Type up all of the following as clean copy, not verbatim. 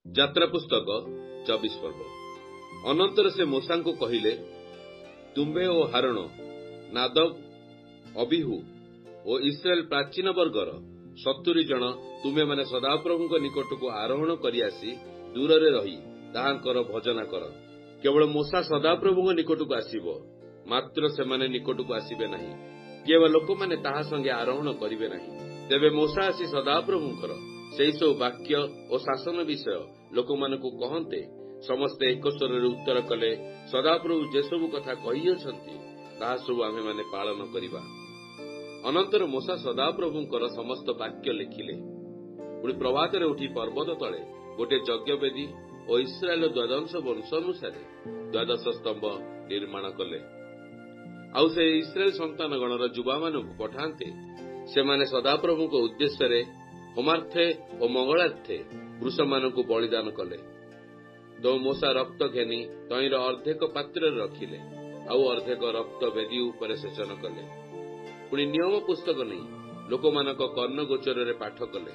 ଯାତ୍ରା ପୁସ୍ତକ 24 ପର୍ବ। ଅନନ୍ତର ସେ ମୋଶାଙ୍କୁ କହିଲେ, ତୁମ୍ଭେ ଓ ହାରଣ, ନାଦବ, ଅବିହୁ ଓ ଇସ୍ରାଏଲ ପ୍ରାଚୀନ ବର୍ଗର 70 ଜଣ ତୁମେମାନେ ସଦାପ୍ରଭୁଙ୍କ ନିକଟକୁ ଆରୋହଣ କରି ଆସି ଦୂରରେ ରହି ତାହାଙ୍କର ଭଜନା କର। କେବଳ ମୋଶା ସଦାପ୍ରଭୁଙ୍କ ନିକଟକୁ ଆସିବ, ମାତ୍ର ସେମାନେ ନିକଟକୁ ଆସିବେ ନାହିଁ, କେବଳ ଲୋକମାନେ ତାହା ସଙ୍ଗେ ଆରୋହଣ କରିବେ ନାହିଁ। ତେବେ ମୋଶା ଆସି ସଦାପ୍ରଭୁଙ୍କର ସେହି ସବୁ ବାକ୍ୟ ଓ ଶାସନ ବିଷୟ ଲୋକମାନଙ୍କୁ କହନ୍ତେ ସମସ୍ତେ ଏକସ୍ୱରରେ ଉତ୍ତର କଲେ, ସଦାପ୍ରଭୁ ଯେସବୁ କଥା କହିଅଛନ୍ତି ତାହା ସବୁ ଆମ୍ଭେମାନେ ପାଳନ କରିବା। ଅନନ୍ତର ମୋଶା ସଦାପ୍ରଭୁଙ୍କର ସମସ୍ତ ବାକ୍ୟ ଲେଖିଲେ। ପୁଣି ପ୍ରଭାତରେ ଉଠି ପର୍ବତ ତଳେ ଗୋଟିଏ ଯଜ୍ଞବେଦୀ ଓ ଇସ୍ରାଏଲ ଦ୍ୱାଦଶ ବଂଶ ଅନୁସାରେ 12 ସ୍ତମ୍ଭ ନିର୍ମାଣ କଲେ। ଆଉ ସେ ଇସ୍ରାଏଲ ସନ୍ତାନଗଣର ଯୁବାମାନଙ୍କୁ ପଠାନ୍ତେ ସେମାନେ ସଦାପ୍ରଭୁଙ୍କ ଉଦ୍ଦେଶ୍ୟରେ ହୋମାର୍ଥେ ଓ ମଙ୍ଗଳାର୍ଥେ ପୁରୁଷମାନଙ୍କୁ ବଳିଦାନ କଲେ। ତ ମୋଶା ରକ୍ତ ଘେନି ତଇଁର ଅର୍ଦ୍ଧେକ ପାତ୍ରରେ ରଖିଲେ, ଆଉ ଅର୍ଦ୍ଧେକ ରକ୍ତ ବେଦୀ ଉପରେ ସେଚନ କଲେ। ପୁଣି ନିୟମ ପୁସ୍ତକ ନେଇ ଲୋକମାନଙ୍କ କର୍ଣ୍ଣଗୋଚରରେ ପାଠ କଲେ।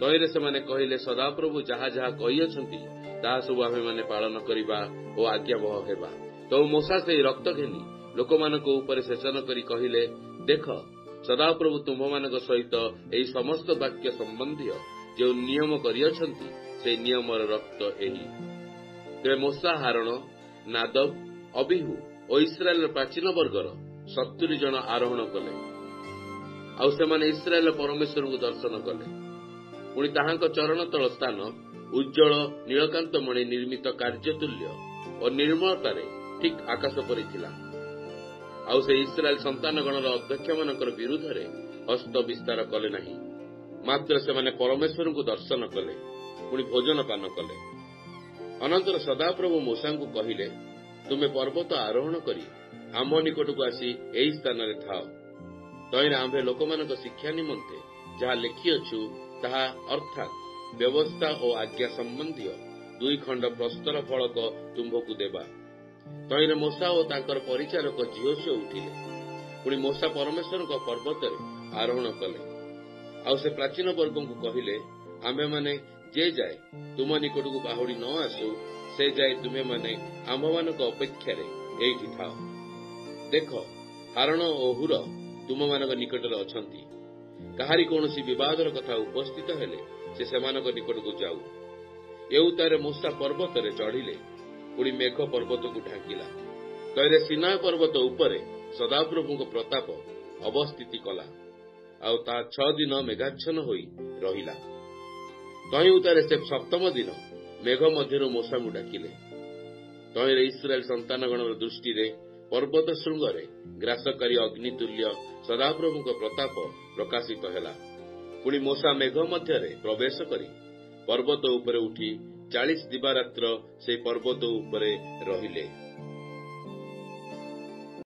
ତଇଁରେ ସେମାନେ କହିଲେ, ସଦାପ୍ରଭୁ ଯାହା ଯାହା କହିଅଛନ୍ତି ତାହା ସବୁ ଆମ୍ଭେମାନେ ପାଳନ କରିବା ଓ ଆଜ୍ଞାବହ ହେବା। ତ ମୋଶା ସେହି ରକ୍ତ ଘେନି ଲୋକମାନଙ୍କ ଉପରେ ସେଚନ କରି କହିଲେ, ଦେଖ, ସଦାପ୍ରଭୁ ତୁମ୍ଭମାନଙ୍କ ସହିତ ଏହି ସମସ୍ତ ବାକ୍ୟ ସମ୍ବନ୍ଧୀୟ ଯେଉଁ ନିୟମ କରିଅଛନ୍ତି ସେହି ନିୟମର ରକ୍ତ ଏହି। ତେବେ ମୋଶା, ହାରଣ, ନାଦବ, ଅବିହୁ ଓ ଇସ୍ରାଏଲର ପ୍ରାଚୀନ ବର୍ଗର 70 ଜଣ ଆରୋହଣ କଲେ। ଆଉ ସେମାନେ ଇସ୍ରାଏଲ ପରମେଶ୍ୱରଙ୍କୁ ଦର୍ଶନ କଲେ। ପୁଣି ତାହାଙ୍କ ଚରଣ ତଳ ସ୍ଥାନ ଉଜ୍ଜଳ ନୀଳକାନ୍ତମଣି ନିର୍ମିତ କାର୍ଯ୍ୟତୁଲ୍ୟ ଓ ନିର୍ମଳତାରେ ଠିକ୍ ଆକାଶ ପରି ଥିଲା। ଆଉ ସେ ଇସ୍ରାଏଲ ସନ୍ତାନଗଣର ଅଧ୍ୟକ୍ଷମାନଙ୍କର ବିରୁଦ୍ଧରେ ହସ୍ତ ବିସ୍ତାର କଲେ ନାହିଁ, ମାତ୍ର ସେମାନେ ପରମେଶ୍ୱରଙ୍କୁ ଦର୍ଶନ କଲେ, ପୁଣି ଭୋଜନ ପାନ କଲେ। ଅନନ୍ତର ସଦାପ୍ରଭୁ ମୋଶାଙ୍କୁ କହିଲେ, ତୁମେ ପର୍ବତ ଆରୋହଣ କରି ଆମ୍ଭ ନିକଟକୁ ଆସି ଏହି ସ୍ଥାନରେ ଥାଅ। ତଇଁରେ ଆମ୍ଭେ ଲୋକମାନଙ୍କ ଶିକ୍ଷା ନିମନ୍ତେ ଯାହା ଲେଖିଅଛୁ ତାହା ଅର୍ଥାତ୍ ବ୍ୟବସ୍ଥା ଓ ଆଜ୍ଞା ସମ୍ବନ୍ଧୀୟ 2 ଖଣ୍ଡ ପ୍ରସ୍ତର ଫଳକ ତୁମ୍ଭକୁ ଦେବା। ତଇଁରେ ମୋଶା ଓ ତାଙ୍କର ପରିଚାରକ ଝିଅଝିଅ ଉଠିଲେ। ପୁଣି ମୋଶା ପରମେଶ୍ୱରଙ୍କ ପର୍ବତରେ ଆରୋହଣ କଲେ। ଆଉ ସେ ପ୍ରାଚୀନ ବର୍ଗଙ୍କୁ କହିଲେ, ଆମ୍ଭେମାନେ ଯେ ଯାଏ ତୁମ ନିକଟକୁ ବାହୁଡ଼ି ନ ଆସୁ, ସେ ଯାଏ ତୁମେମାନେ ଆମ୍ଭମାନଙ୍କ ଅପେକ୍ଷାରେ ଏଇଠି ଥାଅ। ଦେଖ, ହାରଣ ଓ ହୁର ତୁମମାନଙ୍କ ନିକଟରେ ଅଛନ୍ତି। କାହାରି କୌଣସି ବିବାଦର କଥା ଉପସ୍ଥିତ ହେଲେ ସେ ସେମାନଙ୍କ ନିକଟକୁ ଯାଉ। ଏଉତାରେ ମୋଶା ପର୍ବତରେ ଚଢ଼ିଲେ। ପୁଣି ମେଘ ପର୍ବତକୁ ଢାଙ୍କିଲା। ତଇରେ ସିନାୟ ପର୍ବତ ଉପରେ ସଦାପ୍ରଭୁଙ୍କ ପ୍ରତାପ ଅବସ୍ଥିତି କଲା, ଆଉ ତାହା 6 ଦିନ ମେଘାଚ୍ଛନ୍ନ ହୋଇ ରହିଲା। ତହିଁ ଉତାରେ ସେ 7ମ ଦିନ ମେଘ ମଧ୍ୟରୁ ମୋଶାଙ୍କୁ ଡାକିଲେ। ତହିଁରେ ଇସ୍ରାଏଲ ସନ୍ତାନଗଣର ଦୃଷ୍ଟିରେ ପର୍ବତ ଶୃଙ୍ଗରେ ଗ୍ରାସକାରୀ ଅଗ୍ନିତୁଲ୍ୟ ସଦାପ୍ରଭୁଙ୍କ ପ୍ରତାପ ପ୍ରକାଶିତ ହେଲା। ପୁଣି ମୋଶା ମେଘ ମଧ୍ୟରେ ପ୍ରବେଶ କରି ପର୍ବତ ଉପରେ ଉଠି 40 ଦିବାରାତ୍ର ସେହି ପର୍ବତ ଉପରେ ରହିଲେ।